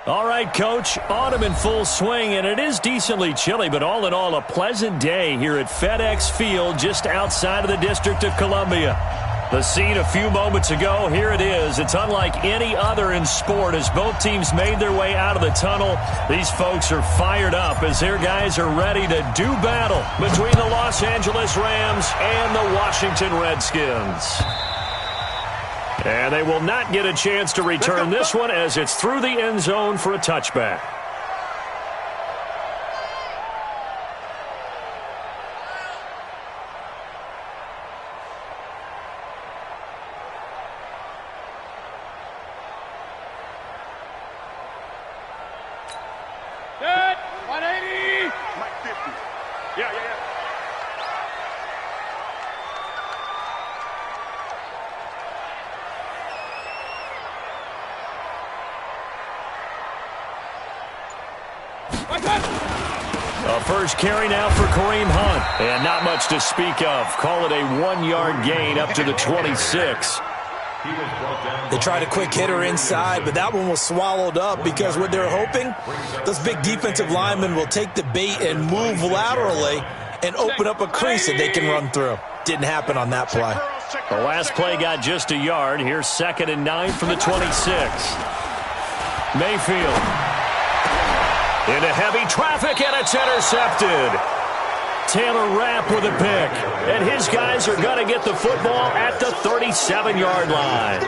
All right, Coach, autumn in full swing, and it is decently chilly, but all in all, a pleasant day here at FedEx Field just outside of the District of Columbia. The scene a few moments ago, here it is. It's unlike any other in sport as both teams made their way out of the tunnel. These folks are fired up as their guys are ready to do battle between the Los Angeles Rams and the Washington Redskins. And they will not get a chance to return this one as it's through the end zone for a touchback. Good. 180. Mike 50. Yeah. A first carry now for Kareem Hunt. And not much to speak of. Call it a 1-yard gain up to the 26. They tried a quick hitter inside, but that one was swallowed up because what they're hoping, those big defensive linemen will take the bait and move laterally and open up a crease that they can run through. Didn't happen on that play. The last play got just a yard. Here's 2nd and 9 from the 26. Mayfield into heavy traffic, and it's intercepted. Taylor Rapp with a pick, and his guys are going to get the football at the 37-yard line.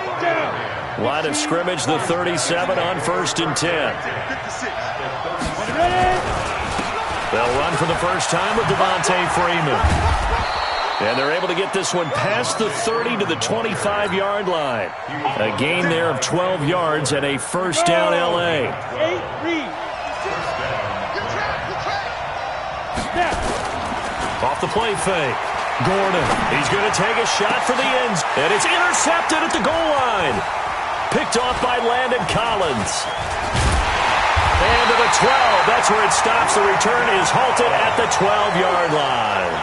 Line of scrimmage, the 37 on 1st and 10. They'll run for the first time with Devontae Freeman. And they're able to get this one past the 30 to the 25-yard line. A gain there of 12 yards and a first down L.A. Off the play fake. Gordon, he's going to take a shot for the ends, and it's intercepted at the goal line. Picked off by Landon Collins. And to the 12, that's where it stops. The return is halted at the 12-yard line.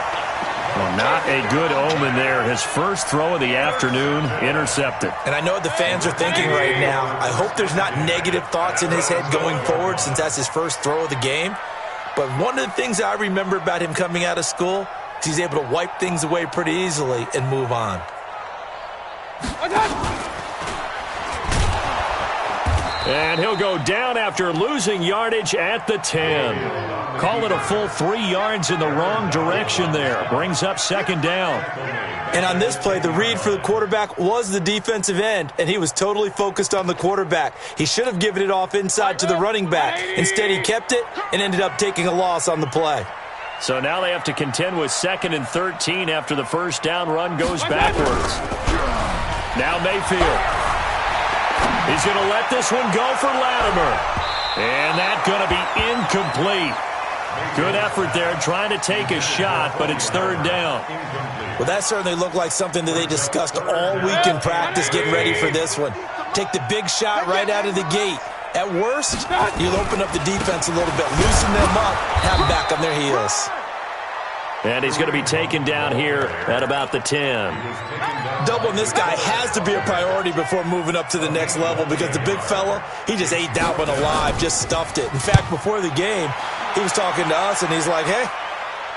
Well, not a good omen there. His first throw of the afternoon, intercepted. And I know what the fans are thinking right now. I hope there's not negative thoughts in his head going forward since that's his first throw of the game. But one of the things I remember about him coming out of school is he's able to wipe things away pretty easily and move on. And he'll go down after losing yardage at the 10. Call it a full 3 yards in the wrong direction there. Brings up 2nd down. And on this play, the read for the quarterback was the defensive end, and he was totally focused on the quarterback. He should have given it off inside to the running back. Instead, he kept it and ended up taking a loss on the play. So now they have to contend with 2nd and 13 after the first down run goes backwards. Now Mayfield. He's going to let this one go for Latimer. And that's going to be incomplete. Good effort there trying to take a shot, but it's 3rd down. Well, that certainly looked like something that they discussed all week in practice getting ready for this one. Take the big shot right out of the gate. At worst, you'll open up the defense a little bit, loosen them up, have them back on their heels. And he's going to be taken down here at about the 10. Doubling this guy has to be a priority before moving up to the next level because the big fella, he just ate that one alive, just stuffed it. In fact, before the game, he was talking to us, and he's like, hey,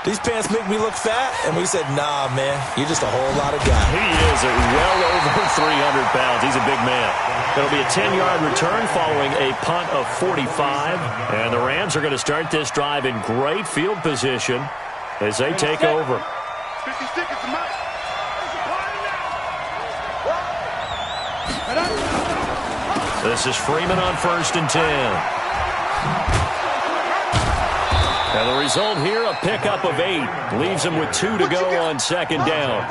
these pants make me look fat? And we said, nah, man, you're just a whole lot of guy. He is well over 300 pounds. He's a big man. It'll be a 10-yard return following a punt of 45. And the Rams are going to start this drive in great field position as they take over. 50 seconds to Mike. This is Freeman on 1st and 10. And the result here, a pickup of 8. Leaves him with 2 to go on 2nd down.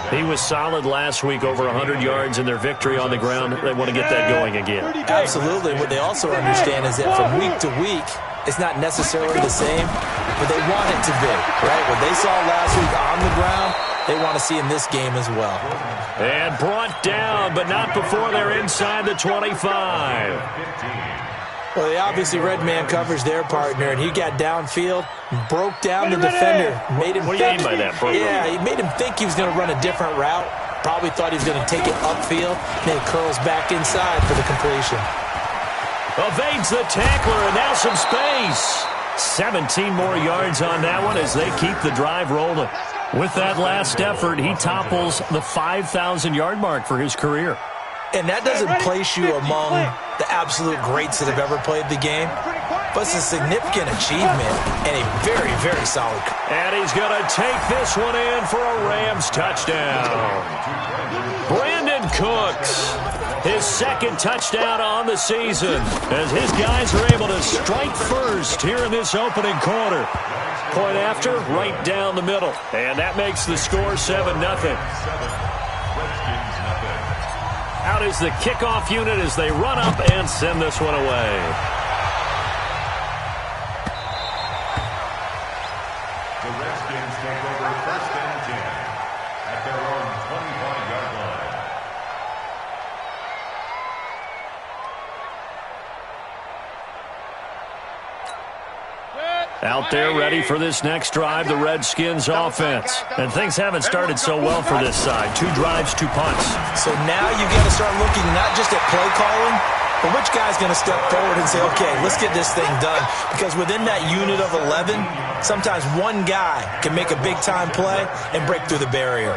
He was solid last week, over 100 yards in their victory on the ground. They want to get that going again. Absolutely. What they also understand is that from week to week, it's not necessarily the same, but they want it to be, right? What they saw last week on the ground, they want to see in this game as well. And brought down, but not before they're inside the 25. Well, they obviously red man covers their partner, and he got downfield, broke down the defender, made him what do you mean by that, bro? Yeah, he made him think he was going to run a different route. Probably thought he was going to take it upfield, then he curls back inside for the completion. Evades the tackler, and now some space. 17 more yards on that one as they keep the drive rolling. With that last effort, he topples the 5,000-yard mark for his career. And that doesn't place you among the absolute greats that have ever played the game, but it's a significant achievement and a very, very solid. And he's going to take this one in for a Rams touchdown. Brandon Cooks, his second touchdown on the season, as his guys are able to strike first here in this opening quarter. Point after, right down the middle. And that makes the score 7-0. Out is the kickoff unit as they run up and send this one away. The Redskins take over 1st and 10 at their own 25-yard line. Out there ready for this next drive, the Redskins offense. And things haven't started so well for this side. 2 drives, 2 punts. So now you got to start looking not just at play calling, but which guy's going to step forward and say, okay, let's get this thing done. Because within that unit of 11, sometimes one guy can make a big-time play and break through the barrier.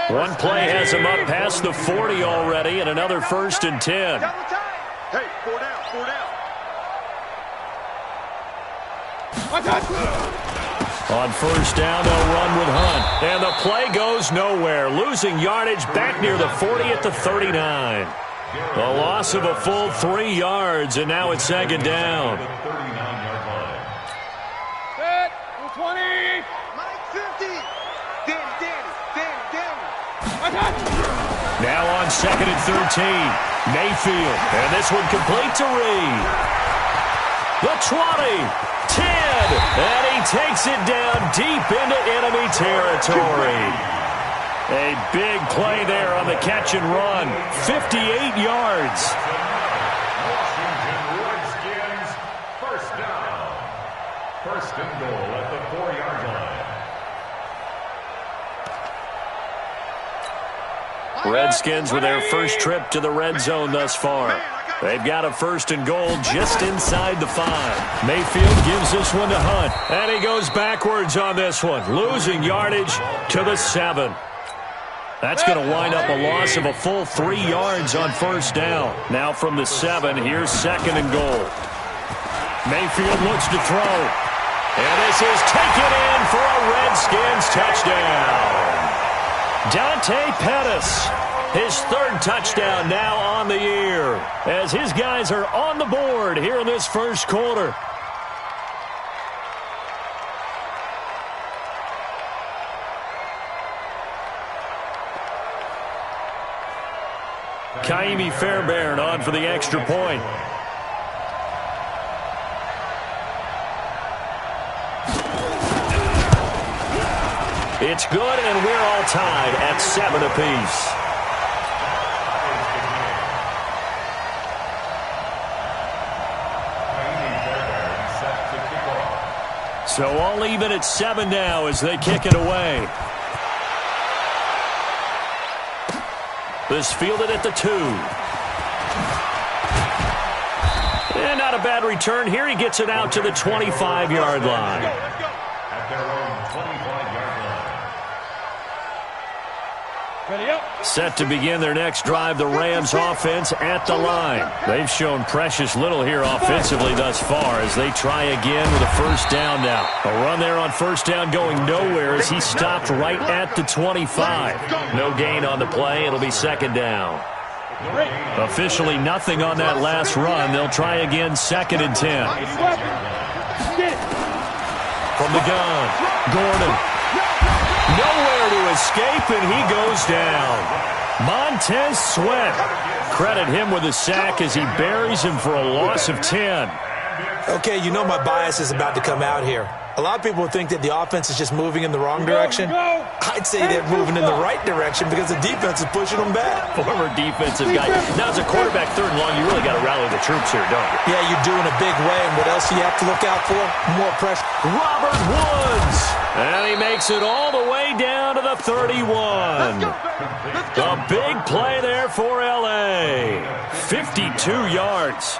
One play has him up past the 40 already, and another 1st and 10. Hey, 4 down, 4 down. On 1st down, they'll run with Hunt. And the play goes nowhere. Losing yardage back near the 40 at the 39. A loss of a full 3 yards, and now it's 2nd down. Set, 20. Mike 50. Danny. Now on 2nd and 13. Mayfield. And this one complete to Reed. The 20. 10, and he takes it down deep into enemy territory. A big play there on the catch and run. 58 yards. Washington Redskins, 1st down. 1st and goal at the 4-yard line. Redskins with their first trip to the red zone thus far. They've got a 1st and goal just inside the 5. Mayfield gives this one to Hunt. And he goes backwards on this one, losing yardage to the 7. That's going to wind up a loss of a full 3 yards on 1st down. Now from the 7, here's 2nd and goal. Mayfield looks to throw. And this is taken in for a Redskins touchdown. Dante Pettis. His 3rd touchdown now on the year as his guys are on the board here in this 1st quarter. Kaimi Fairbairn on for the extra point. It's good, and we're all tied at 7 apiece. So all even at 7 now as they kick it away. This fielded at the 2. And not a bad return here. He gets it out to the 25-yard line. At their own 25-yard line. Set to begin their next drive, the Rams offense at the line. They've shown precious little here offensively thus far as they try again with a 1st down now. A run there on 1st down going nowhere as he stopped right at the 25. No gain on the play. It'll be 2nd down. Officially nothing on that last run. They'll try again 2nd and 10. From the gun, Gordon. Nowhere to escape, and he goes down. Montez Sweat. Credit him with a sack as he buries him for a loss of 10. Okay, you know my bias is about to come out here. A lot of people think that the offense is just moving in the wrong direction. I'd say they're moving in the right direction because the defense is pushing them back. Former defensive guy. Now, as a quarterback, third and long, you really got to rally the troops here, don't you? Yeah, you're doing a big way, and what else do you have to look out for? More pressure. Robert Woods. And he makes it all the way down to the 31. A big play there for L.A. 52 yards.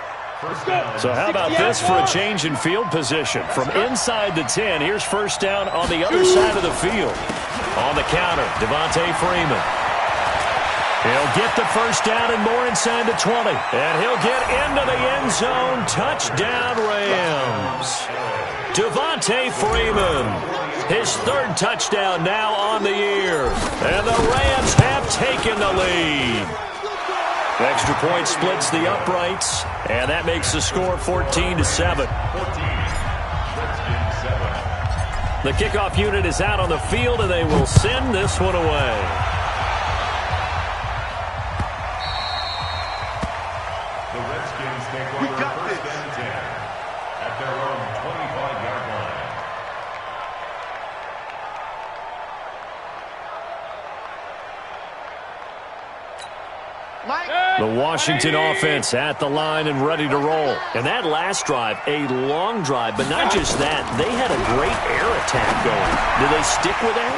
So how about this for a change in field position? From inside the 10, here's first down on the other side of the field. On the counter, Devontae Freeman. He'll get the first down and more inside the 20. And he'll get into the end zone. Touchdown, Rams. Devontae Freeman. His third touchdown now on the year. And the Rams have taken the lead. Extra point splits the uprights, and that makes the score 14-7. The kickoff unit is out on the field, and they will send this one away. The Redskins take over first and 10 at their own 25-yard line. The Washington offense at the line and ready to roll. And that last drive, a long drive, but not just that. They had a great air attack going. Do they stick with that?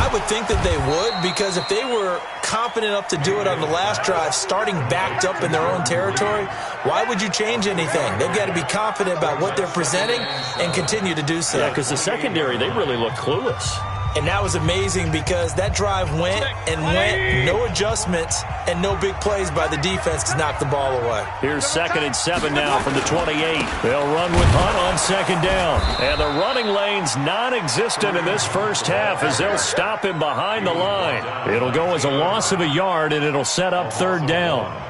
I would think that they would, because if they were confident enough to do it on the last drive, starting backed up in their own territory, why would you change anything? They've got to be confident about what they're presenting and continue to do so. Yeah, because the secondary, they really look clueless. And that was amazing because that drive went and went, no adjustments, and no big plays by the defense to knock the ball away. Here's 2nd and 7 now from the 28. They'll run with Hunt on 2nd down. And the running lane's non-existent in this first half as they'll stop him behind the line. It'll go as a loss of a yard, and it'll set up 3rd down.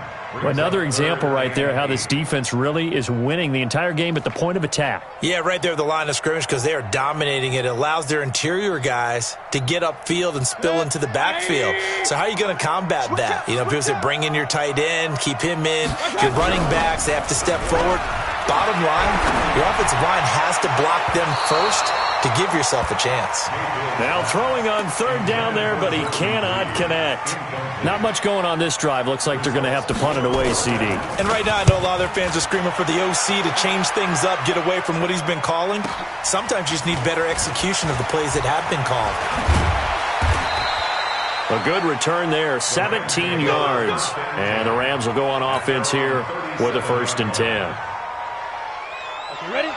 Another example right there how this defense really is winning the entire game at the point of attack. Yeah, right there at the line of scrimmage because they are dominating it. It allows their interior guys to get upfield and spill into the backfield. So how are you going to combat that? You know, people say bring in your tight end, keep him in. Your running backs, they have to step forward. Bottom line, your offensive line has to block them first to give yourself a chance. Now throwing on 3rd down there, but he cannot connect. Not much going on this drive. Looks like they're going to have to punt it away, CD. And right now, I know a lot of their fans are screaming for the OC to change things up, get away from what he's been calling. Sometimes you just need better execution of the plays that have been called. A good return there, 17 yards. And the Rams will go on offense here with a 1st and 10.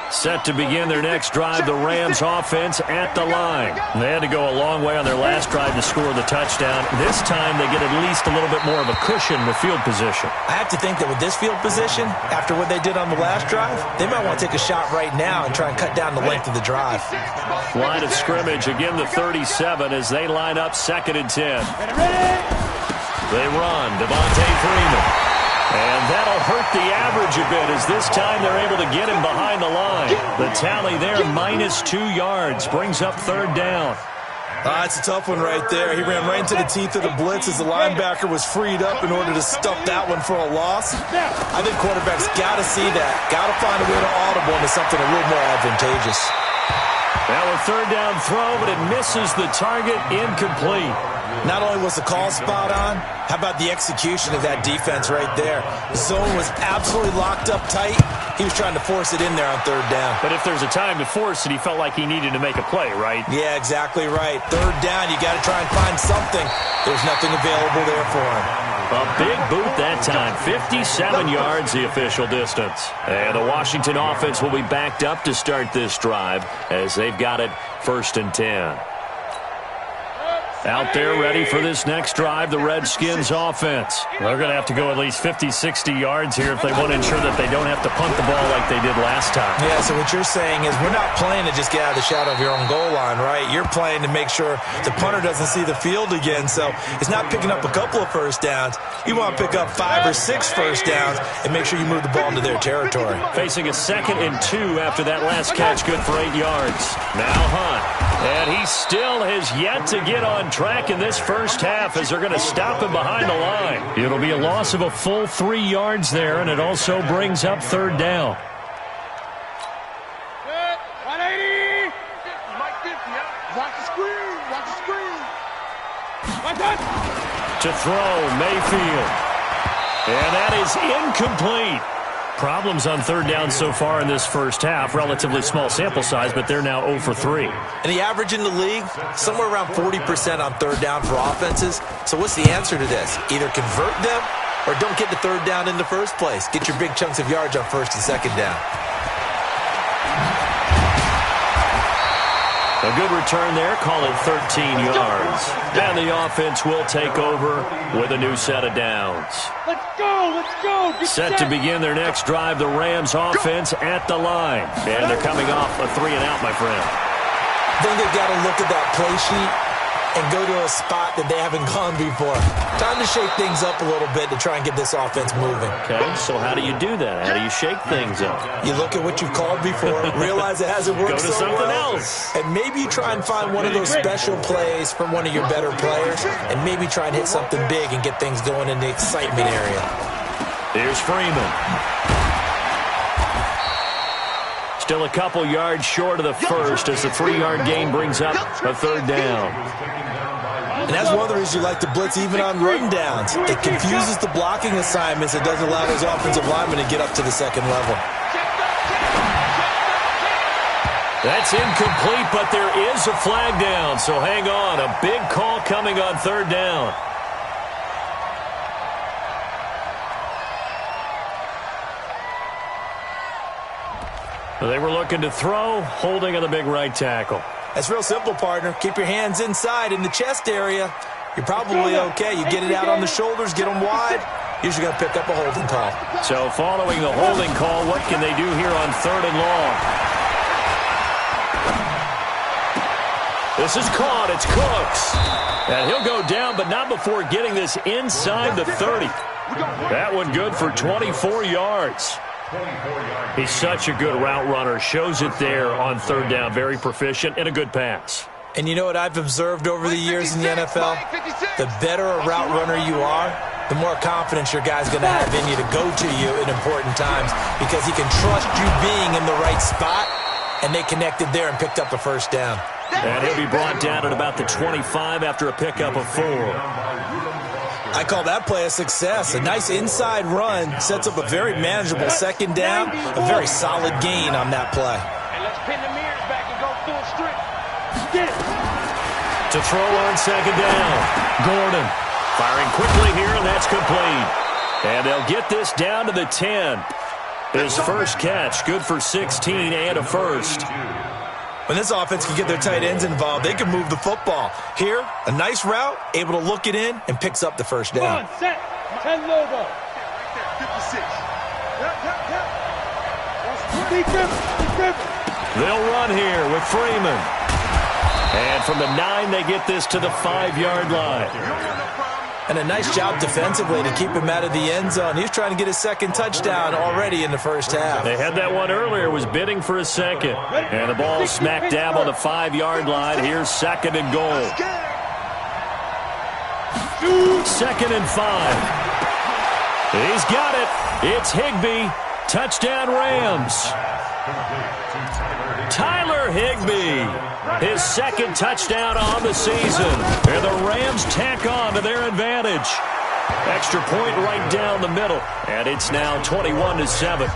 Set to begin their next drive, the Rams offense at the line. They had to go a long way on their last drive to score the touchdown. This time they get at least a little bit more of a cushion with field position. I have to think that with this field position, after what they did on the last drive, they might want to take a shot right now and try and cut down the length of the drive. Line of scrimmage, again the 37 as they line up 2nd and 10. They run, Devontae Freeman. And that'll hurt the average a bit as this time they're able to get him behind the line. The tally there, -2 yards, brings up 3rd down. It's a tough one right there. He ran right into the teeth of the blitz as the linebacker was freed up in order to stuff that one for a loss. I think quarterbacks got to see that. Got to find a way to audible into something a little more advantageous. Now a 3rd down throw, but it misses the target, incomplete. Not only was the call spot on, how about the execution of that defense right there? The zone was absolutely locked up tight. He was trying to force it in there on 3rd down. But if there's a time to force it, he felt like he needed to make a play, right? Yeah, exactly right. 3rd down, you got to try and find something. There's nothing available there for him. A big boot that time. 57 yards, the official distance. And the Washington offense will be backed up to start this drive as they've got it 1st and 10. Out there ready for this next drive, the Redskins offense. They're going to have to go at least 50, 60 yards here if they want to ensure that they don't have to punt the ball like they did last time. Yeah, so what you're saying is we're not playing to just get out of the shadow of your own goal line, right? You're playing to make sure the punter doesn't see the field again. So it's not picking up a couple of first downs. You want to pick up 5 or 6 first downs and make sure you move the ball into their territory. Facing a 2nd and 2 after that last catch, good for 8 yards. Now Hunt. And he still has yet to get on track in this first half as they're going to stop him behind the line. It'll be a loss of a full 3 yards there, and it also brings up 3rd down. To throw, Mayfield. And that is incomplete. Problems on third down so far in this first half. Relatively small sample size, but they're now 0 for 3. And the average in the league, somewhere around 40% on third down for offenses. So what's the answer to this? Either convert them or don't get the third down in the first place. Get your big chunks of yards on first and second down. A good return there, call it 13 yards. And the offense will take over with a new set of downs. Let's go! Set to begin their next drive, the Rams offense at the line. And they're coming off a 3-and-out, my friend. I think they've got to look at that play sheet and go to a spot that they haven't gone before. Time to shake things up a little bit to try and get this offense moving. Okay, so how do you do that? How do you shake things up? You look at what you've called before, realize it hasn't worked so well. Go to something else. And maybe you try and find one of those special plays from one of your better players, and maybe try and hit something big and get things going in the excitement area. Here's Freeman. Still a couple yards short of the first as the 3-yard gain brings up a third down. And that's one of the reasons you like to blitz even on run downs. It confuses the blocking assignments. It doesn't allow those offensive linemen to get up to the second level. That's incomplete, but there is a flag down, so hang on. A big call coming on third down. They were looking to throw, holding on the big right tackle. That's real simple, partner. Keep your hands inside in the chest area. You're probably okay. You get it out on the shoulders, get them wide. Usually going to pick up a holding call. So following the holding call, what can they do here on 3rd and long? This is caught. It's Cooks. And he'll go down, but not before getting this inside the 30. That one good for 24 yards. He's such a good route runner. Shows it there on 3rd down. Very proficient and a good pass. And you know what I've observed over the years in the NFL? The better a route runner you are, the more confidence your guy's going to have in you to go to you in important times because he can trust you being in the right spot, and they connected there and picked up a first down. And he'll be brought down at about the 25 after a pickup of 4. I call that play a success. A nice inside run sets up a very manageable second down, a very solid gain on that play. And let's pin the mirrors back and go full strip. To throw on second down, Gordon firing quickly here, and that's complete. And they'll get this down to the 10. His first catch, good for 16 and a first. When this offense can get their tight ends involved, they can move the football. Here, a nice route, able to look it in, and picks up the first down. Come on, set. 10 logo. 56. They'll run here with Freeman. And from the 9, they get this to the 5-yard line. And a nice job defensively to keep him out of the end zone. He's trying to get his second touchdown already in the first half. They had that one earlier, was bidding for a second. And the ball smack dab on the 5-yard line. Here's 2nd and goal. 2nd and 5. He's got it. It's Higbee. Touchdown Rams. Tyler Higbee. His second touchdown on the season. And the Rams tack on to their advantage. Extra point right down the middle. And it's now 21-7.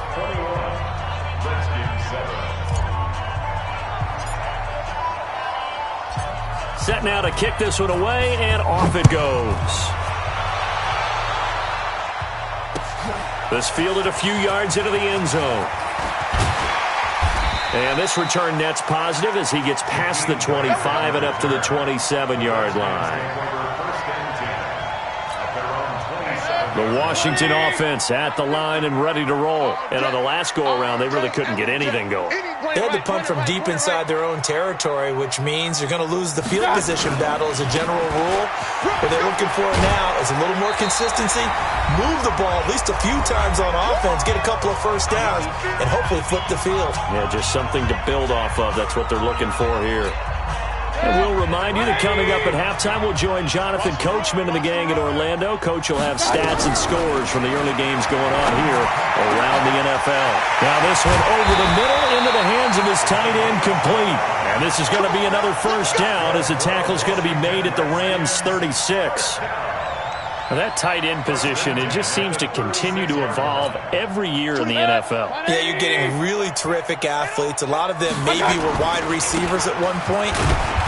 Set now to kick this one away, and off it goes. This fielded a few yards into the end zone. And this return net's positive as he gets past the 25 and up to the 27-yard line. The Washington offense at the line and ready to roll. And on the last go-around, they really couldn't get anything going. They had to punt from deep inside their own territory, which means you're going to lose the field position battle as a general rule. What they're looking for now is a little more consistency, move the ball at least a few times on offense, get a couple of first downs, and hopefully flip the field. Yeah, just something to build off of. That's what they're looking for here. And we'll remind you that coming up at halftime, we'll join Jonathan Coachman and the gang at Orlando. Coach will have stats and scores from the early games going on here around the NFL. Now this one over the middle into the hands of his tight end, complete. And this is going to be another first down as the tackle's going to be made at the Rams' 36. Well, that tight end position, it just seems to continue to evolve every year in the NFL. Yeah, you're getting really terrific athletes. A lot of them maybe were wide receivers at one point.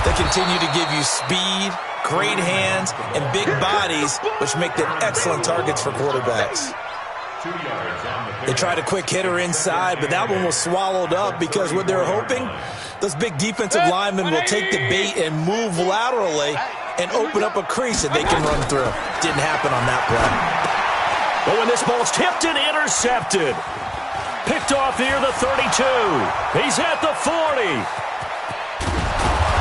They continue to give you speed, great hands, and big bodies, which make them excellent targets for quarterbacks. They tried a quick hitter inside, but that one was swallowed up because what they're hoping, those big defensive linemen will take the bait and move laterally and open up a crease that they can run through. Didn't happen on that play. But when this ball's tipped and intercepted, picked off near the 32. He's at the 40.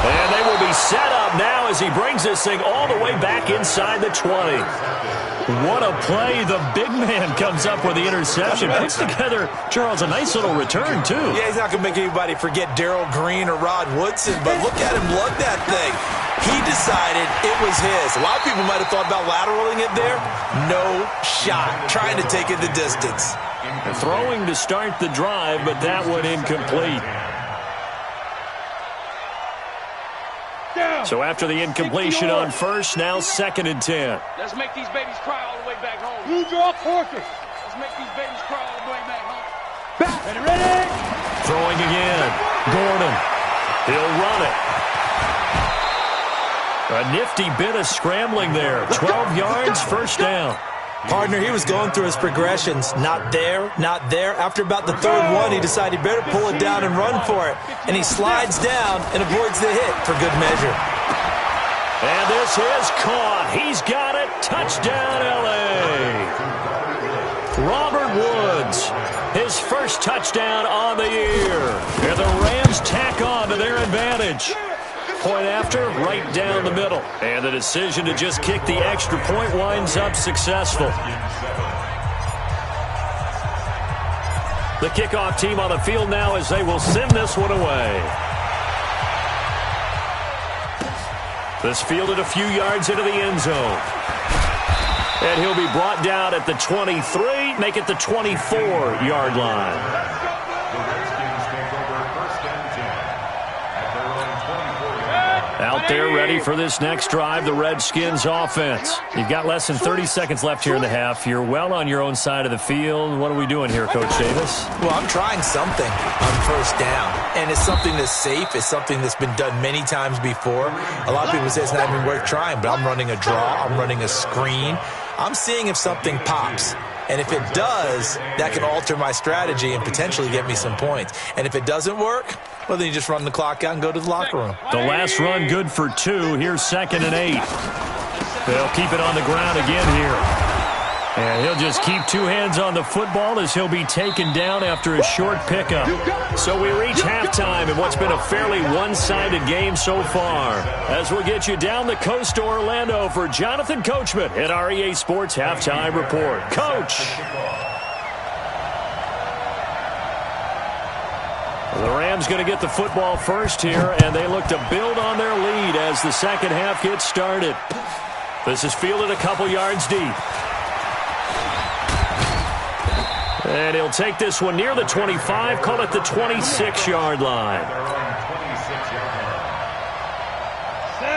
And they will be set up now as he brings this thing all the way back inside the 20. What a play. The big man comes up with the interception. Puts together, Charles, a nice little return, too. Yeah, he's not going to make anybody forget Darrell Green or Rod Woodson, but look at him lug that thing. He decided it was his. A lot of people might have thought about lateraling it there. No shot. Trying to take it the distance. Throwing to start the drive, but that one incomplete. So after the incompletion on first, now 2nd and 10. Let's make these babies cry all the way back home. You draw focus. Let's make these babies cry all the way back home. Back. Ready? Throwing again. Gordon. He'll run it. A nifty bit of scrambling there. 12 yards, first down. Partner, he was going through his progressions. Not there, not there. After about the third one, he decided he better pull it down and run for it. And he slides down and avoids the hit for good measure. And this is caught. He's got it. Touchdown, L.A. Robert Woods, his first touchdown on the year. And the Rams tack on to their advantage. Point after, right down the middle. And the decision to just kick the extra point winds up successful. The kickoff team on the field now as they will send this one away. This fielded a few yards into the end zone. And he'll be brought down at the 23, make it the 24-yard line. Out there ready for this next drive, the Redskins offense. You've got less than 30 seconds left here in the half. You're well on your own side of the field. What are we doing here, Coach Davis? Well, I'm trying something on first down, and it's something that's safe. It's something that's been done many times before. A lot of people say it's not even worth trying, but I'm running a draw. I'm running a screen. I'm seeing if something pops. And if it does, that can alter my strategy and potentially get me some points. And if it doesn't work, well, then you just run the clock out and go to the locker room. The last run good for 2. Here's 2nd and 8. They'll keep it on the ground again here. And he'll just keep 2 hands on the football as he'll be taken down after a short pickup. So we reach halftime in what's been a fairly one-sided game so far. As we'll get you down the coast to Orlando for Jonathan Coachman at our EA Sports Halftime Report. Coach! The Rams going to get the football first here, and they look to build on their lead as the second half gets started. This is fielded a couple yards deep. And he'll take this one near the 25, call it the 26-yard line.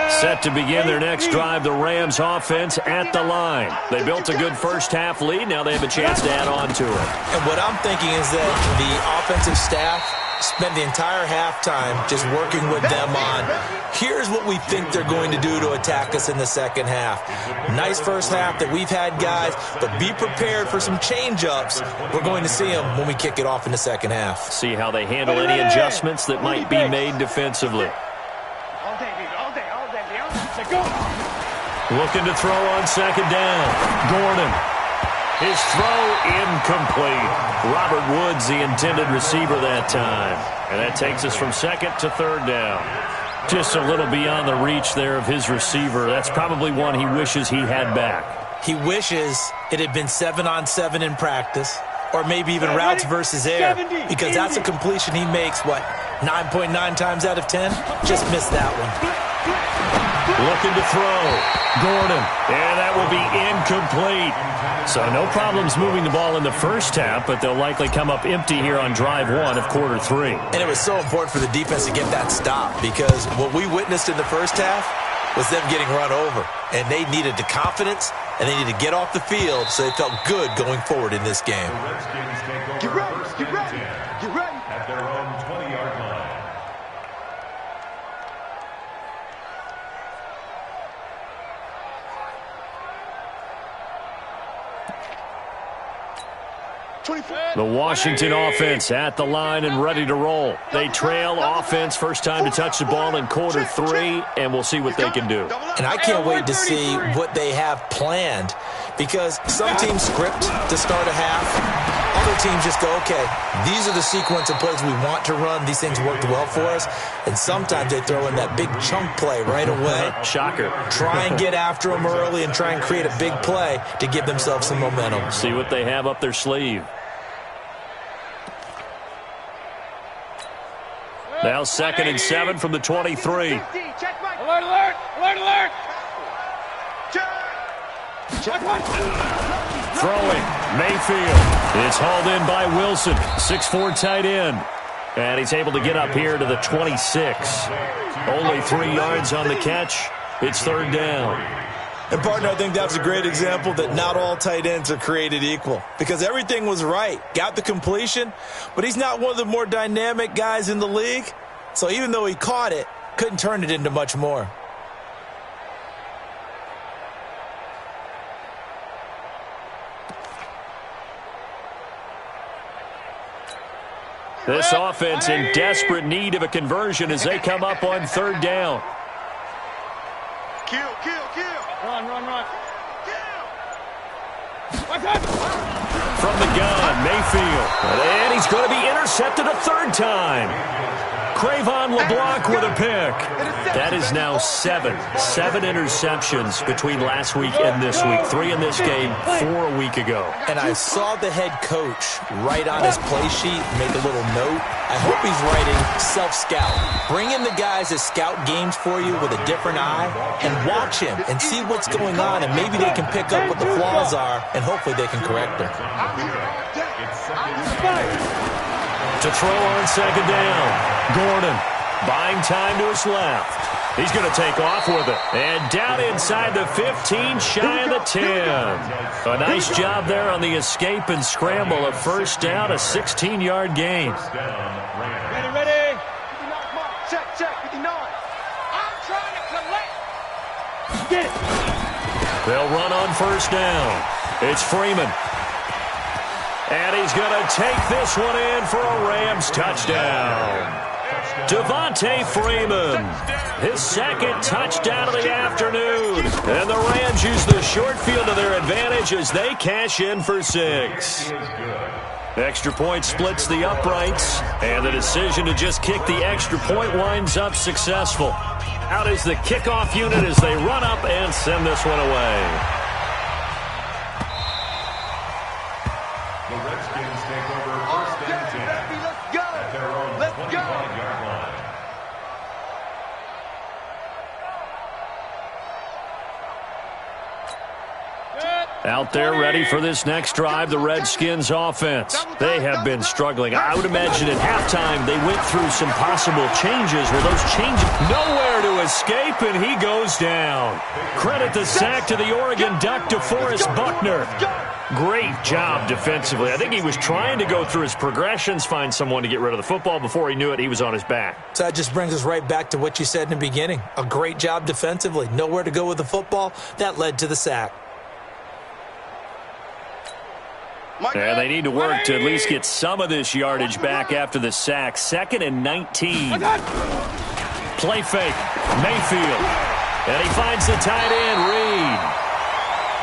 Set to begin their next drive, the Rams offense at the line. They built a good first half lead. Now they have a chance to add on to it. And what I'm thinking is that the offensive staff spent the entire halftime just working with them on, here's what we think they're going to do to attack us in the second half. Nice first half that we've had, guys, but be prepared for some change-ups. We're going to see them when we kick it off in the second half. See how they handle any adjustments that might be made defensively. Looking to throw on second down. Gordon. His throw incomplete. Robert Woods, the intended receiver that time. And that takes us from 2nd to 3rd down. Just a little beyond the reach there of his receiver. That's probably one he wishes he had back. He wishes it had been 7-on-7 in practice, or maybe even routes versus air, because that's a completion he makes, 9.9 times out of 10, just missed that one. Looking to throw. Gordon. And that will be incomplete. So no problems moving the ball in the first half, but they'll likely come up empty here on drive one of quarter three. And it was so important for the defense to get that stop because what we witnessed in the first half was them getting run over. And they needed the confidence, and they needed to get off the field so they felt good going forward in this game. The Redskins take over first and 10 at their own 20-yard line. The Washington offense at the line and ready to roll. They trail offense first time to touch the ball in quarter three, and we'll see what they can do. And I can't wait to see what they have planned because some teams script to start a half. Other teams just go, okay, these are the sequence of plays we want to run. These things worked well for us. And sometimes they throw in that big chunk play right away. Shocker. Try and get after them early and try and create a big play to give themselves some momentum. See what they have up their sleeve. Now 2nd and 7 from the 23. Alert, alert! Alert, alert! Throwing. Mayfield. It's hauled in by Wilson. 6'4" tight end. And he's able to get up here to the 26. Only 3 yards on the catch. It's 3rd down. And, partner, I think that's a great example that not all tight ends are created equal because everything was right. Got the completion, but he's not one of the more dynamic guys in the league. So even though he caught it, couldn't turn it into much more. This offense in desperate need of a conversion as they come up on 3rd down. Kill, kill, kill. Run, run, run. From the gun, Mayfield. And he's going to be intercepted a 3rd time. Cravon LeBlanc with a pick. That is now 7 interceptions between last week and this week. 3 in this game, 4 a week ago. And I saw the head coach write on his play sheet, make a little note. I hope he's writing self-scout. Bring in the guys that scout games for you with a different eye and watch him and see what's going on, and maybe they can pick up what the flaws are, and hopefully they can correct them. To throw on 2nd down. Gordon buying time to his left. He's going to take off with it. And down inside the 15, shy of the 10. A nice job there on the escape and scramble. A 1st down, a 16-yard gain. Ready, ready. 59, come on. Check, check, 59. I'm trying to collect. Get it. They'll run on 1st down. It's Freeman. And he's going to take this one in for a Rams touchdown. Devontae Freeman, his 2nd touchdown of the afternoon. And the Rams use the short field to their advantage as they cash in for 6. Extra point splits the uprights, and the decision to just kick the extra point winds up successful. Out is the kickoff unit as they run up and send this one away. The Redskins take over first and 10 at their own 25-yard line. Out there ready for this next drive, the Redskins offense. They have been struggling. I would imagine at halftime they went through some possible changes. Well, those changes nowhere to escape, and he goes down. Credit the sack to the Oregon Duck, DeForest Buckner. Great job defensively. I think he was trying to go through his progressions, find someone to get rid of the football. Before he knew it, he was on his back. So that just brings us right back to what you said in the beginning. A great job defensively. Nowhere to go with the football. That led to the sack. And they need to work to at least get some of this yardage back after the sack. 2nd and 19. Play fake. Mayfield. And he finds the tight end, Reed.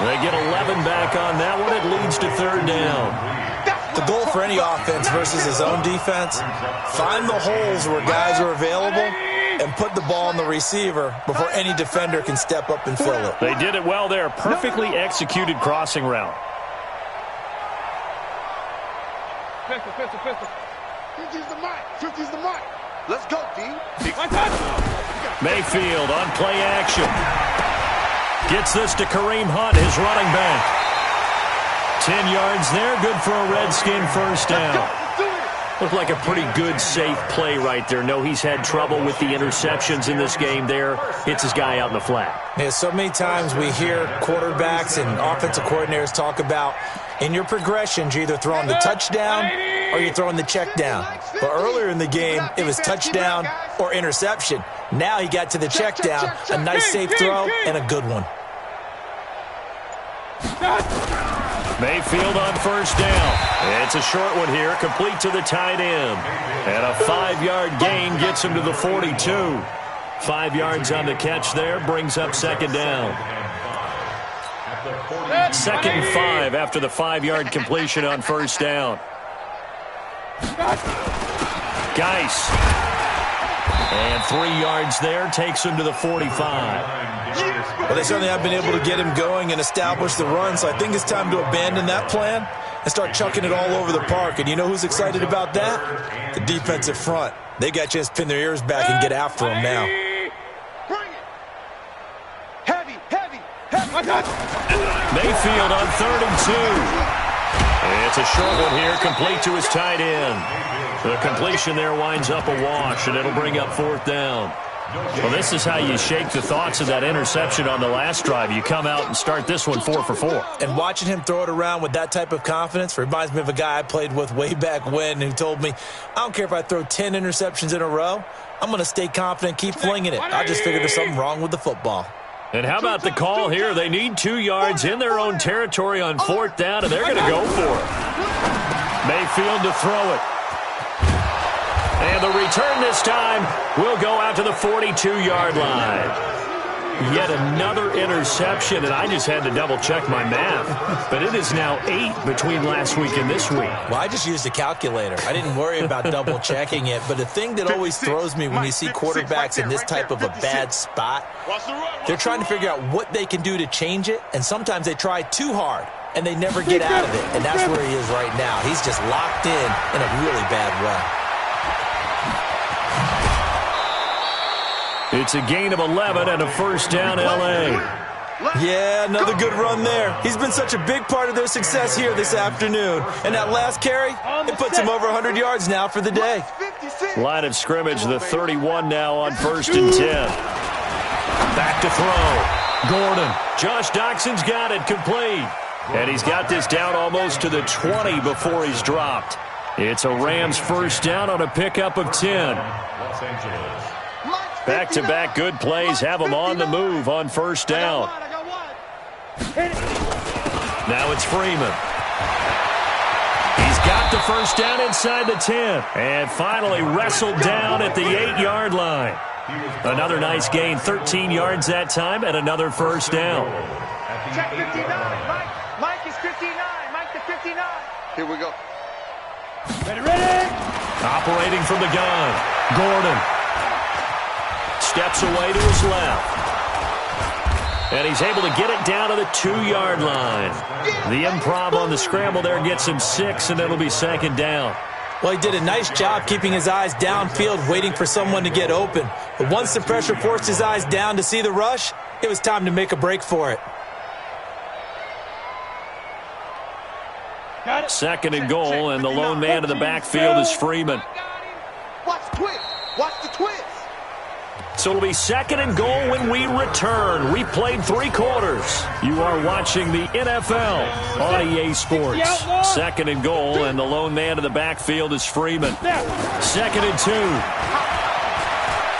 They get 11 back on that one. It leads to 3rd down. The goal for any offense versus his own defense, find the holes where guys are available and put the ball on the receiver before any defender can step up and fill it. They did it well there. Perfectly executed crossing route. Pistol, pistol, pistol. 50's the mic. 50's the mic. Let's go, D. Mayfield on play action. Gets this to Kareem Hunt, his running back. 10 yards there, good for a Redskin first down. Looked like a pretty good, safe play right there. No, he's had trouble with the interceptions in this game there. Hits his guy out in the flat. Yeah, so many times we hear quarterbacks and offensive coordinators talk about in your progressions, you're either throwing the touchdown or you're throwing the check down. But earlier in the game, it was touchdown or interception. Now he got to the check down, a nice safe throw, and a good one. Mayfield on first down. It's a short one here, complete to the tight end. And a 5-yard gain gets him to the 42. 5 yards on the catch there, brings up second down. Second and 5 after the 5-yard completion on first down. Geis. And 3 yards there, takes him to the 45. Well, they certainly have been able to get him going and establish the run, so I think it's time to abandon that plan and start chucking it all over the park. And you know who's excited about that? The defensive front. They got a chance to pin their ears back and get after him now. Heavy. Mayfield on 3rd and 2. It's a short one here, complete to his tight end. The completion there winds up a wash, and it'll bring up 4th down. Well, this is how you shake the thoughts of that interception on the last drive. You come out and start this one 4 for 4. And watching him throw it around with that type of confidence reminds me of a guy I played with way back when who told me, I don't care if I throw 10 interceptions in a row, I'm going to stay confident, keep flinging it. I just figured there's something wrong with the football. And how about the call here? They need 2 yards in their own territory on 4th down, and they're going to go for it. Mayfield to throw it. And the return this time will go out to the 42-yard line. Yet another interception, and I just had to double-check my math. But it is now 8 between last week and this week. Well, I just used a calculator. I didn't worry about double-checking it. But the thing that always throws me when you see quarterbacks in this type of a bad spot, they're trying to figure out what they can do to change it, and sometimes they try too hard, and they never get out of it. And that's where he is right now. He's just locked in a really bad way. It's a gain of 11 and a first down, L.A. Yeah, another good run there. He's been such a big part of their success here this afternoon. And that last carry, it puts him over 100 yards now for the day. Line of scrimmage, the 31 now on 1st and 10. Back to throw. Gordon. Josh Doxson's got it complete. And he's got this down almost to the 20 before he's dropped. It's a Rams first down on a pickup of 10. Los Angeles. Back-to-back good plays have them on the move on first down. Now it's Freeman. He's got the first down inside the 10. And finally wrestled down at the 8-yard line. Another nice gain, 13 yards that time, and another first down. Check 59. Mike is 59. Mike to 59. Here we go. Ready. Operating from the gun. Gordon. Steps away to his left. And he's able to get it down to the 2-yard line. The improv on the scramble there gets him 6, and it'll be second down. Well, he did a nice job keeping his eyes downfield, waiting for someone to get open. But once the pressure forced his eyes down to see the rush, it was time to make a break for it. Second and goal, and the lone man in the backfield is Freeman. Watch the twist. Watch the twist. So it'll be second and goal when we return. We played 3 quarters. You are watching the NFL on EA Sports. Second and goal, and the lone man in the backfield is Freeman. Second and 2.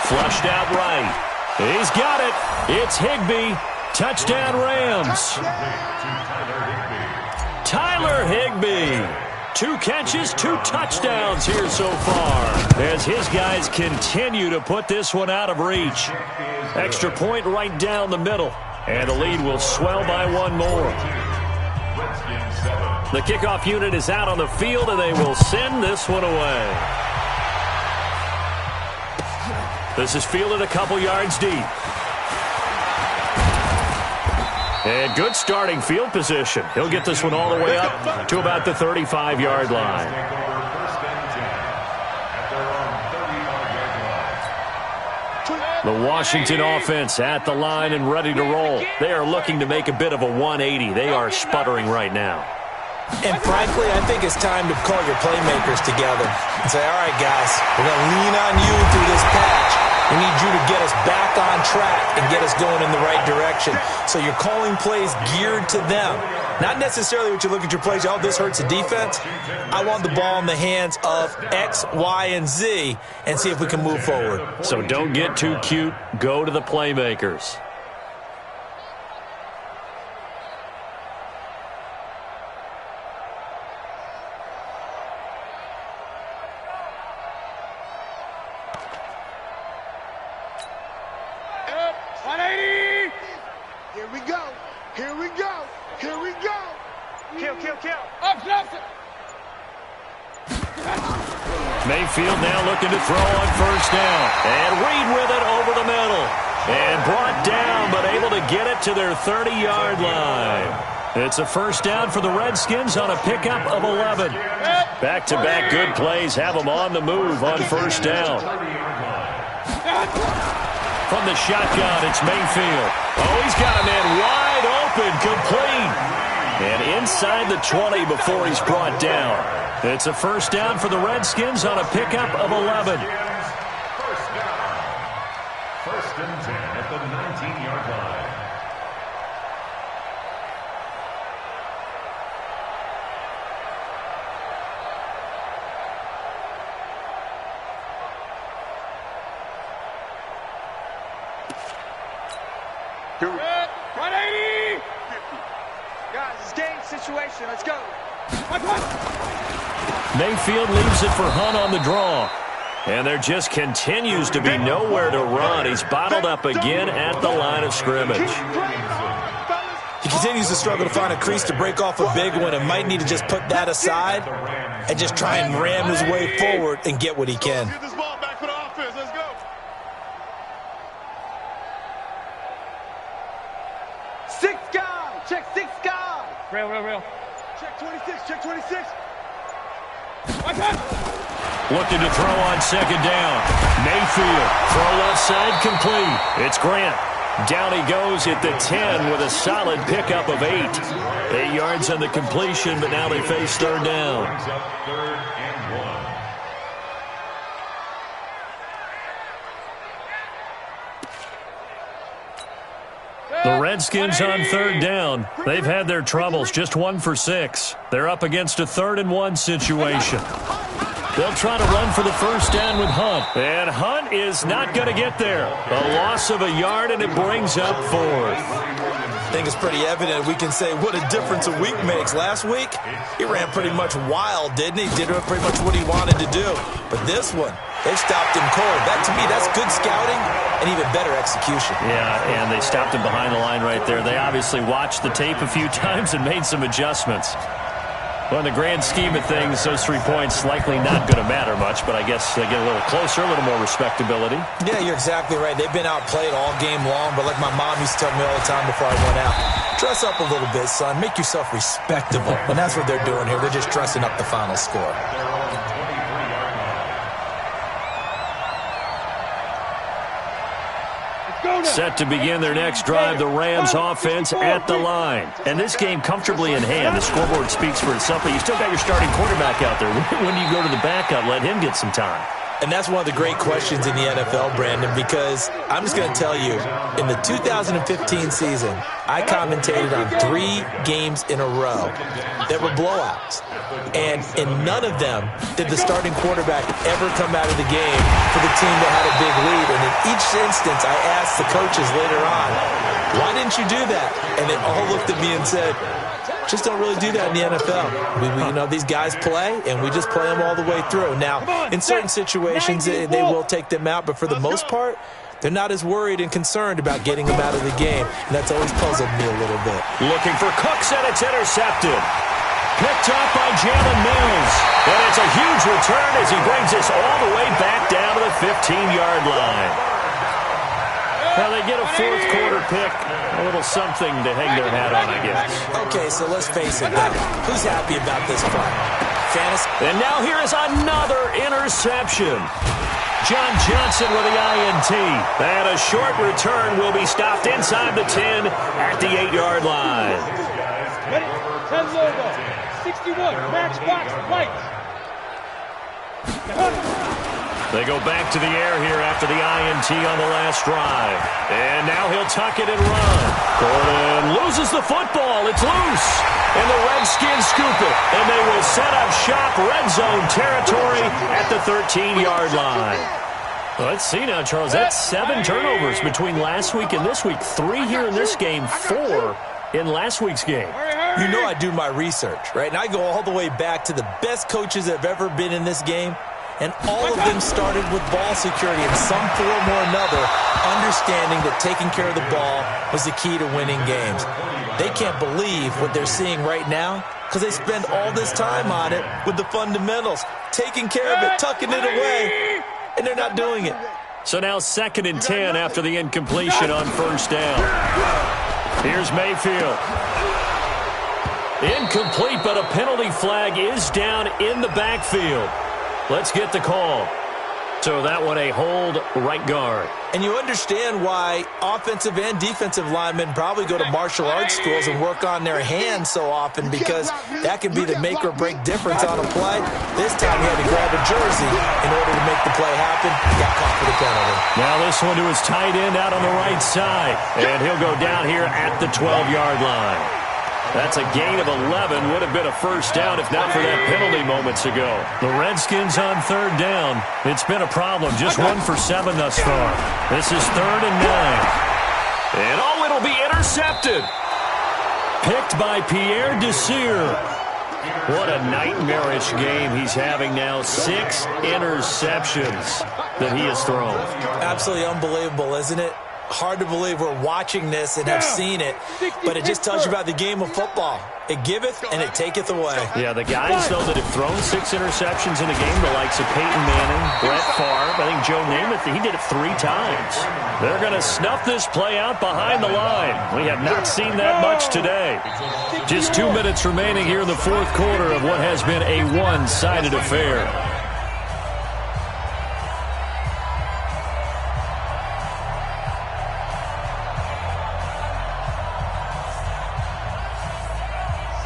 Flushed out right. He's got it. It's Higbee. Touchdown Rams. Tyler Higbee. 2 catches, 2 touchdowns here so far as his guys continue to put this one out of reach. Extra point right down the middle, and the lead will swell by 1 more. The kickoff unit is out on the field, and they will send this one away. This is fielded a couple yards deep. And good starting field position. He'll get this one all the way up to about the 35-yard line. The Washington offense at the line and ready to roll. They are looking to make a bit of a 180. They are sputtering right now. And frankly, I think it's time to call your playmakers together and say, all right, guys, we're going to lean on you through this patch. We need you to get us back on track and get us going in the right direction. So you're calling plays geared to them. Not necessarily what you look at your plays, oh, this hurts the defense. I want the ball in the hands of X, Y, and Z and see if we can move forward. So don't get too cute. Go to the playmakers. Mayfield now looking to throw on first down. And Reed with it over the middle. And brought down, but able to get it to their 30-yard line. It's a first down for the Redskins on a pickup of 11. Back-to-back good plays have them on the move on first down. From the shotgun, it's Mayfield. Oh, he's got a man wide open, complete. And inside the 20 before he's brought down. It's a first down for the Redskins on a pickup of 11. First down. First and 10 at the 19-yard line. Do it. 180. 50. Guys, it's game situation. Let's go. Mayfield leaves it for Hunt on the draw. And there just continues to be nowhere to run. He's bottled up again at the line of scrimmage. He continues to struggle to find a crease to break off a big one and might need to just put that aside and just try and ram his way forward and get what he can. Get this ball back for the offense. Let's go. 6 guys. Check 6 guys. Real. Check 26. Check 26. Looking to throw on second down. Mayfield, throw left side, complete. It's Grant. Down he goes at the 10 with a solid pickup of 8. 8 yards on the completion, but now they face third down. Third and 1. The Redskins on third down. They've had their troubles, just 1 for 6. They're up against a 3rd and 1 situation. They'll try to run for the first down with Hunt. And Hunt is not going to get there. A loss of a yard, and it brings up 4th. I think it's pretty evident. We can say what a difference a week makes. Last week, he ran pretty much wild, didn't he? Did pretty much what he wanted to do. But this one, they stopped him cold. That, to me, that's good scouting and even better execution. Yeah, and they stopped him behind the line right there. They obviously watched the tape a few times and made some adjustments. Well, in the grand scheme of things, those 3 points likely not going to matter much, but I guess they get a little closer, a little more respectability. Yeah, you're exactly right. They've been outplayed all game long, but like my mom used to tell me all the time before I went out, dress up a little bit, son. Make yourself respectable. And that's what they're doing here. They're just dressing up the final score. Set to begin their next drive, the Rams offense at the line. And this game comfortably in hand. The scoreboard speaks for itself, but you still got your starting quarterback out there. When do you go to the backup? Let him get some time. And that's one of the great questions in the NFL, Brandon, because I'm just going to tell you, in the 2015 season, I commentated on 3 games in a row that were blowouts. And in none of them did the starting quarterback ever come out of the game for the team that had a big lead. And in each instance, I asked the coaches later on, why didn't you do that? And they all looked at me and said, just don't really do that in the NFL. These guys play, and we just play them all the way through. Now, in certain situations, they will take them out, but for the most part, they're not as worried and concerned about getting them out of the game, and that's always puzzled me a little bit. Looking for Cooks, and it's intercepted. Picked up by Jalen Mills. And it's a huge return as he brings us all the way back down to the 15-yard line. Now they get a 4th quarter pick, a little something to hang their hat on, I guess. Okay, so let's face it now. Who's happy about this play? Fantasy. And now here is another interception. John Johnson with the INT. And a short return will be stopped inside the 10 at the 8-yard line. Ready? 10 logo. 61. Matchbox lights. They go back to the air here after the INT on the last drive. And now he'll tuck it and run. Gordon loses the football. It's loose. And the Redskins scoop it. And they will set up shop red zone territory at the 13-yard line. Let's see now, Charles. That's 7 turnovers between last week and this week. 3 here in this game, 4 in last week's game. You know I do my research, right? And I go all the way back to the best coaches that have ever been in this game. And all of them started with ball security in some form or another, understanding that taking care of the ball was the key to winning games. They can't believe what they're seeing right now because they spend all this time on it with the fundamentals, taking care of it, tucking it away, and they're not doing it. So now 2nd and 10 after the incompletion on first down. Here's Mayfield. Incomplete, but a penalty flag is down in the backfield. Let's get the call. So that one a hold right guard. And you understand why offensive and defensive linemen probably go to martial arts schools and work on their hands so often, because that can be the make or break difference on a play. This time he had to grab a jersey in order to make the play happen. He got caught for the penalty. Now this one to his tight end out on the right side. And he'll go down here at the 12-yard line. That's a gain of 11. Would have been a first down if not for that penalty moments ago. The Redskins on 3rd down. It's been a problem. Just 1 for 7 thus far. This is 3rd and 9. And oh, it'll be intercepted. Picked by Pierre Desir. What a nightmarish game he's having now. 6 interceptions that he has thrown. Absolutely unbelievable, isn't it? Hard to believe we're watching this and have seen it, but it just tells you about the game of football. It giveth and it taketh away. Yeah, the guys, though, that have thrown 6 interceptions in a game, the likes of Peyton Manning, Brett Favre, I think Joe Namath, he did it 3 times. They're going to snuff this play out behind the line. We have not seen that much today. Just 2 minutes remaining here in the 4th quarter of what has been a one-sided affair.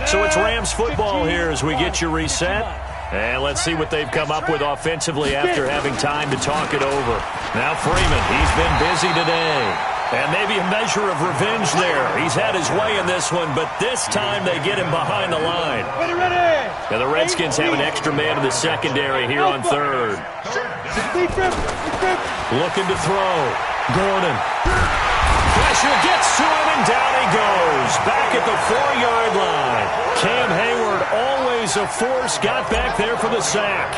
So it's Rams football here as we get you reset. And let's see what they've come up with offensively after having time to talk it over. Now Freeman, he's been busy today. And maybe a measure of revenge there. He's had his way in this one, but this time they get him behind the line. Now the Redskins have an extra man in the secondary here on 3rd. Looking to throw. Gordon. Pressure gets to him, and down he goes. Back at the 4-yard line. Cam Hayward, always a force, got back there for the sack.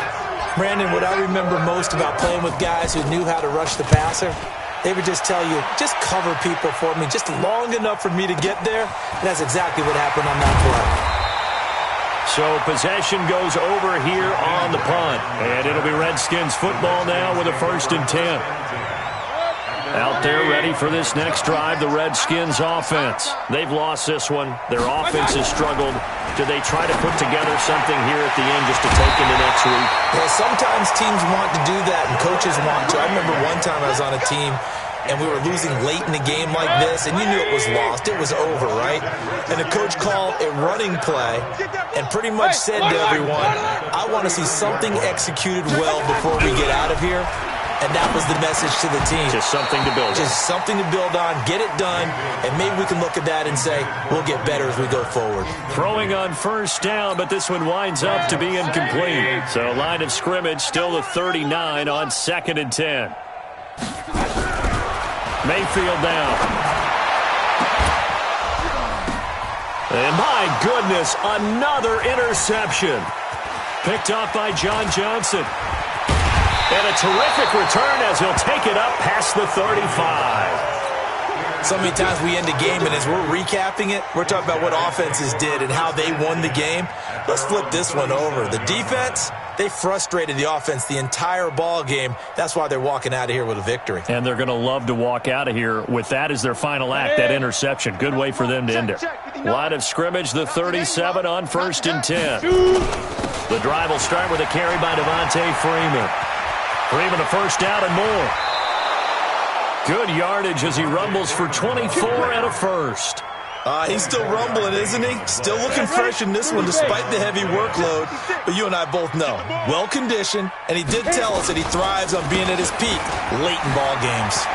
Brandon, what I remember most about playing with guys who knew how to rush the passer, they would just tell you, just cover people for me, just long enough for me to get there. And that's exactly what happened on that play. So possession goes over here on the punt. And it'll be Redskins football now with a 1st and 10. Out there ready for this next drive, the Redskins offense. They've lost this one. Their offense has struggled. Do they try to put together something here at the end just to take into next week? Yeah, sometimes teams want to do that and coaches want to. I remember one time I was on a team and we were losing late in the game like this, and you knew it was lost. It was over, right? And the coach called a running play and pretty much said to everyone, I want to see something executed well before we get out of here. And that was the message to the team. Just something to build on. Just something to build on, get it done, and maybe we can look at that and say, we'll get better as we go forward. Throwing on first down, but this one winds up to be incomplete. So line of scrimmage still the 39 on 2nd and 10. Mayfield down. And my goodness, another interception. Picked off by John Johnson. And a terrific return as he'll take it up past the 35. So many times we end a game, and as we're recapping it, we're talking about what offenses did and how they won the game. Let's flip this one over. The defense, they frustrated the offense the entire ball game. That's why they're walking out of here with a victory. And they're going to love to walk out of here with that as their final act, that interception. Good way for them to end it. Line of scrimmage, the 37 on 1st and 10. The drive will start with a carry by Devontae Freeman. for even a first down and more. Good yardage as he rumbles for 24 and a first. He's still rumbling, isn't he? Still looking fresh in this one despite the heavy workload. But you and I both know, well-conditioned, and he did tell us that he thrives on being at his peak late in ball games.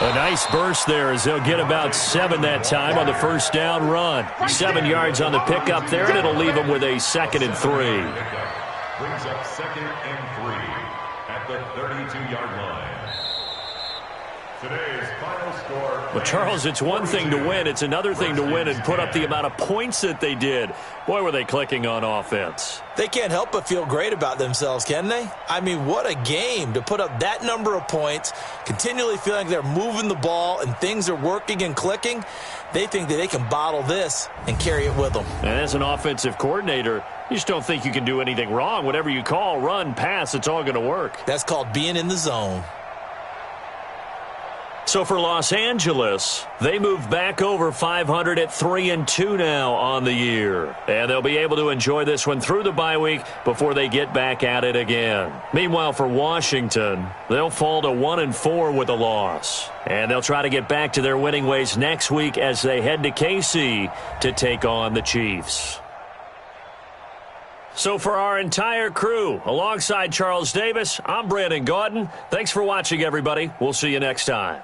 A nice burst there as they'll get about 7 that time on the first down run. 7 yards on the pickup there, and it'll leave them with a 2nd and 3. Brings up 2nd and 3 at the 32-yard line. Today's final score. Well, Charles, it's one thing to win. It's another thing to win and put up the amount of points that they did. Boy, were they clicking on offense. They can't help but feel great about themselves, can they? I mean, what a game to put up that number of points, continually feeling they're moving the ball and things are working and clicking. They think that they can bottle this and carry it with them. And as an offensive coordinator, you just don't think you can do anything wrong. Whatever you call, run, pass, it's all going to work. That's called being in the zone. So for Los Angeles, they move back over 500 at 3-2 now on the year. And they'll be able to enjoy this one through the bye week before they get back at it again. Meanwhile, for Washington, they'll fall to 1-4 with a loss. And they'll try to get back to their winning ways next week as they head to KC to take on the Chiefs. So for our entire crew, alongside Charles Davis, I'm Brandon Gaudin. Thanks for watching, everybody. We'll see you next time.